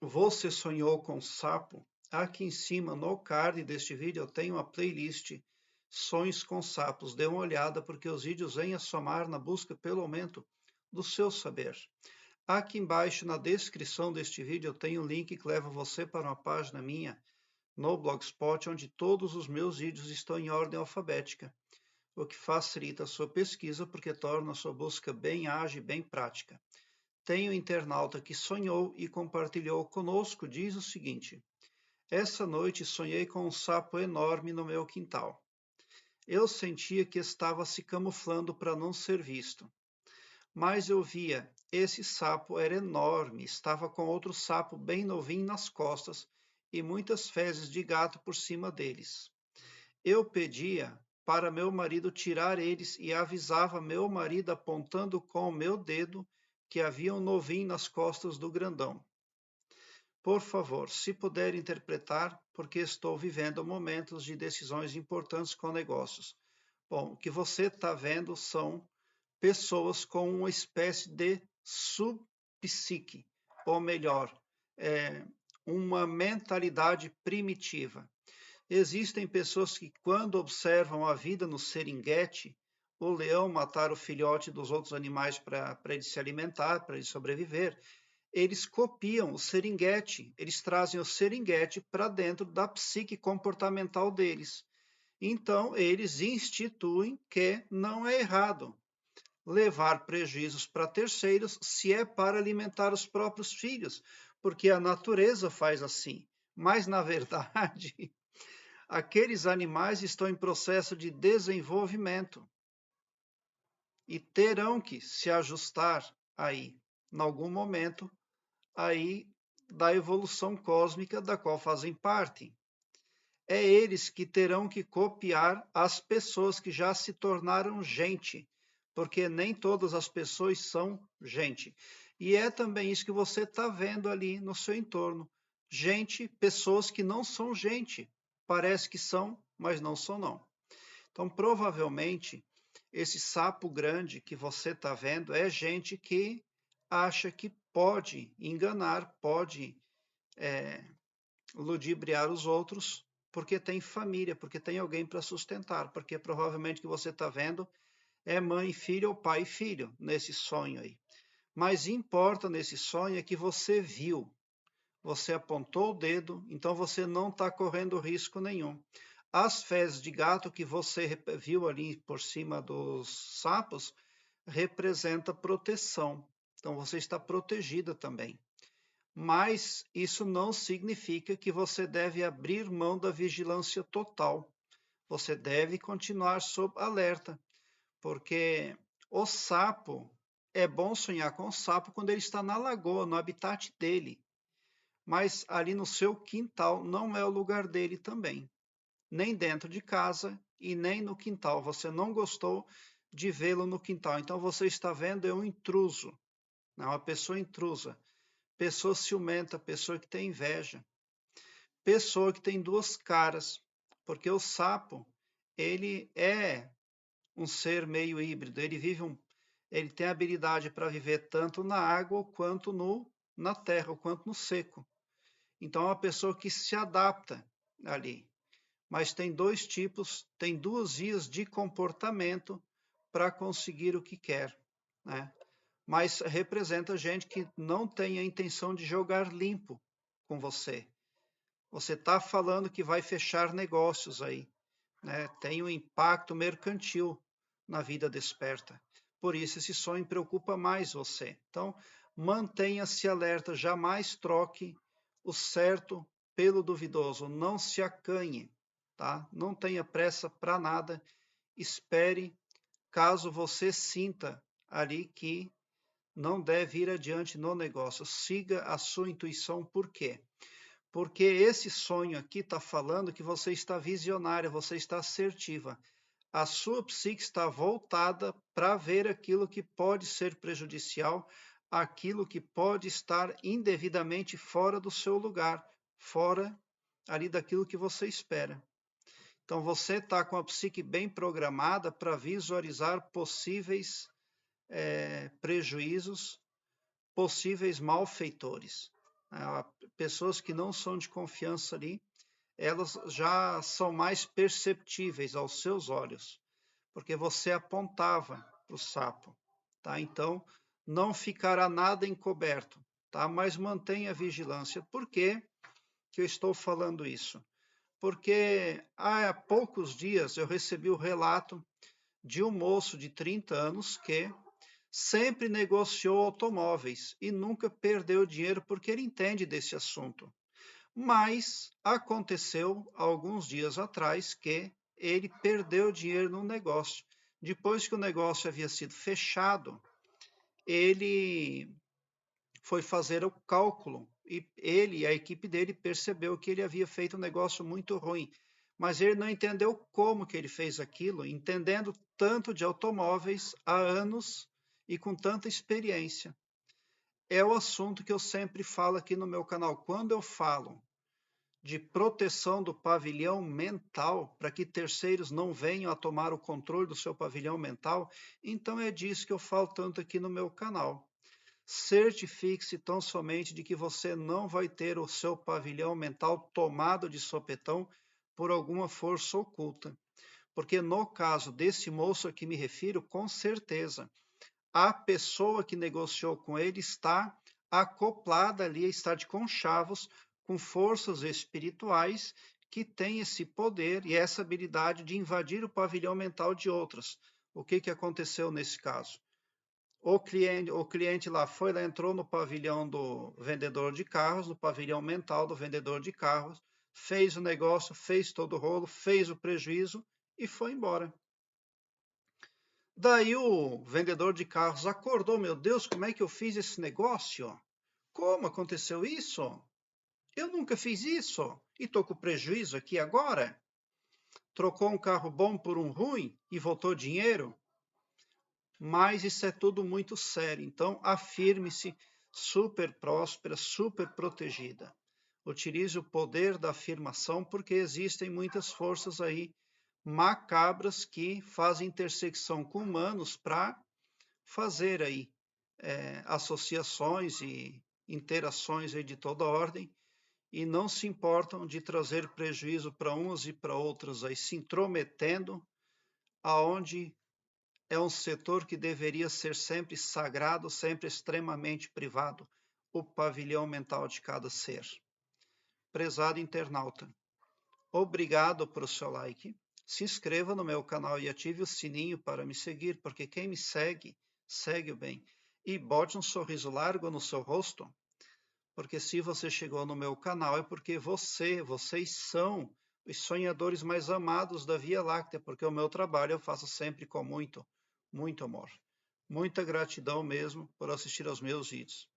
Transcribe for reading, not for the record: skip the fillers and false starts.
Você sonhou com sapo? Aqui em cima, no card deste vídeo, eu tenho uma playlist Sonhos com Sapos. Dê uma olhada, porque os vídeos vêm a somar na busca pelo aumento do seu saber. Aqui embaixo, na descrição deste vídeo, eu tenho um link que leva você para uma página minha no Blogspot, onde todos os meus vídeos estão em ordem alfabética, o que facilita a sua pesquisa, porque torna a sua busca bem ágil e bem prática. Tem um internauta que sonhou e compartilhou conosco, diz o seguinte: essa noite sonhei com um sapo enorme no meu quintal. Eu sentia que estava se camuflando para não ser visto, mas eu via, esse sapo era enorme, estava com outro sapo bem novinho nas costas e muitas fezes de gato por cima deles. Eu pedia para meu marido tirar eles e avisava meu marido apontando com o meu dedo que havia um novinho nas costas do grandão. Por favor, se puder interpretar, porque estou vivendo momentos de decisões importantes com negócios. Bom, o que você está vendo são pessoas com uma espécie de subpsique, ou melhor, uma mentalidade primitiva. Existem pessoas que, quando observam a vida no seringuete, o leão matar o filhote dos outros animais para ele se alimentar, para ele sobreviver, eles copiam o seringuete, eles trazem o seringuete para dentro da psique comportamental deles. Então, eles instituem que não é errado levar prejuízos para terceiros se é para alimentar os próprios filhos, porque a natureza faz assim. Mas, na verdade, aqueles animais estão em processo de desenvolvimento e terão que se ajustar aí, em algum momento, aí da evolução cósmica da qual fazem parte. É eles que terão que copiar as pessoas que já se tornaram gente, porque nem todas as pessoas são gente. E é também isso que você está vendo ali no seu entorno. Gente, pessoas que não são gente. Parece que são, mas não são não. Então, provavelmente, esse sapo grande que você está vendo é gente que acha que pode enganar, pode ludibriar os outros, porque tem família, porque tem alguém para sustentar, porque provavelmente o que você está vendo é mãe e filho ou pai e filho nesse sonho aí. Mas importa nesse sonho é que você viu, você apontou o dedo, então você não está correndo risco nenhum. As fezes de gato que você viu ali por cima dos sapos representa proteção. Então você está protegida também. Mas isso não significa que você deve abrir mão da vigilância total. Você deve continuar sob alerta, porque o sapo, é bom sonhar com o sapo quando ele está na lagoa, no habitat dele. Mas ali no seu quintal não é o lugar dele também. Nem dentro de casa e nem no quintal. Você não gostou de vê-lo no quintal. Então você está vendo é um intruso, não, uma pessoa intrusa, pessoa ciumenta, pessoa que tem inveja, pessoa que tem duas caras, porque o sapo, ele é um ser meio híbrido, ele tem habilidade para viver tanto na água quanto na terra, quanto no seco. Então é uma pessoa que se adapta ali. Mas tem dois tipos, tem duas vias de comportamento para conseguir o que quer, né? Mas representa gente que não tem a intenção de jogar limpo com você. Você está falando que vai fechar negócios aí, né? Tem um impacto mercantil na vida desperta. Por isso esse sonho preocupa mais você. Então, mantenha-se alerta, jamais troque o certo pelo duvidoso, não se acanhe, tá? Não tenha pressa para nada, espere caso você sinta ali que não deve ir adiante no negócio. Siga a sua intuição, por quê? Porque esse sonho aqui está falando que você está visionária, você está assertiva. A sua psique está voltada para ver aquilo que pode ser prejudicial, aquilo que pode estar indevidamente fora do seu lugar, fora ali daquilo que você espera. Então você está com a psique bem programada para visualizar possíveis prejuízos, possíveis malfeitores. Pessoas que não são de confiança ali, elas já são mais perceptíveis aos seus olhos, porque você apontava para o sapo, tá? Então, não ficará nada encoberto, tá? Mas mantenha a vigilância. Por que que eu estou falando isso? Porque há poucos dias eu recebi o relato de um moço de 30 anos que sempre negociou automóveis e nunca perdeu dinheiro porque ele entende desse assunto. Mas aconteceu alguns dias atrás que ele perdeu dinheiro no negócio. Depois que o negócio havia sido fechado, ele foi fazer o cálculo e ele e a equipe dele percebeu que ele havia feito um negócio muito ruim, mas ele não entendeu como que ele fez aquilo, entendendo tanto de automóveis há anos e com tanta experiência. É o assunto que eu sempre falo aqui no meu canal. Quando eu falo de proteção do pavilhão mental, para que terceiros não venham a tomar o controle do seu pavilhão mental, então é disso que eu falo tanto aqui no meu canal. Certifique-se tão somente de que você não vai ter o seu pavilhão mental tomado de sopetão por alguma força oculta. Porque no caso desse moço a que me refiro, com certeza, a pessoa que negociou com ele está acoplada ali, está de conchavos com forças espirituais que têm esse poder e essa habilidade de invadir o pavilhão mental de outras. O que que aconteceu nesse caso? O cliente lá foi, lá entrou no pavilhão do vendedor de carros, no pavilhão mental do vendedor de carros, fez o negócio, fez todo o rolo, fez o prejuízo e foi embora. Daí o vendedor de carros acordou, meu Deus, como é que eu fiz esse negócio? Como aconteceu isso? Eu nunca fiz isso e estou com prejuízo aqui agora. Trocou um carro bom por um ruim e voltou dinheiro? Mas isso é tudo muito sério. Então, afirme-se super próspera, super protegida. Utilize o poder da afirmação, porque existem muitas forças aí macabras que fazem intersecção com humanos para fazer aí associações e interações aí de toda ordem e não se importam de trazer prejuízo para umas e para outras aí, se intrometendo aonde é um setor que deveria ser sempre sagrado, sempre extremamente privado, o pavilhão mental de cada ser. Prezado internauta, obrigado por seu like. Se inscreva no meu canal e ative o sininho para me seguir, porque quem me segue, segue o bem. E bote um sorriso largo no seu rosto, porque se você chegou no meu canal é porque vocês são os sonhadores mais amados da Via Láctea, porque o meu trabalho eu faço sempre com muito amor. Muita gratidão mesmo por assistir aos meus vídeos.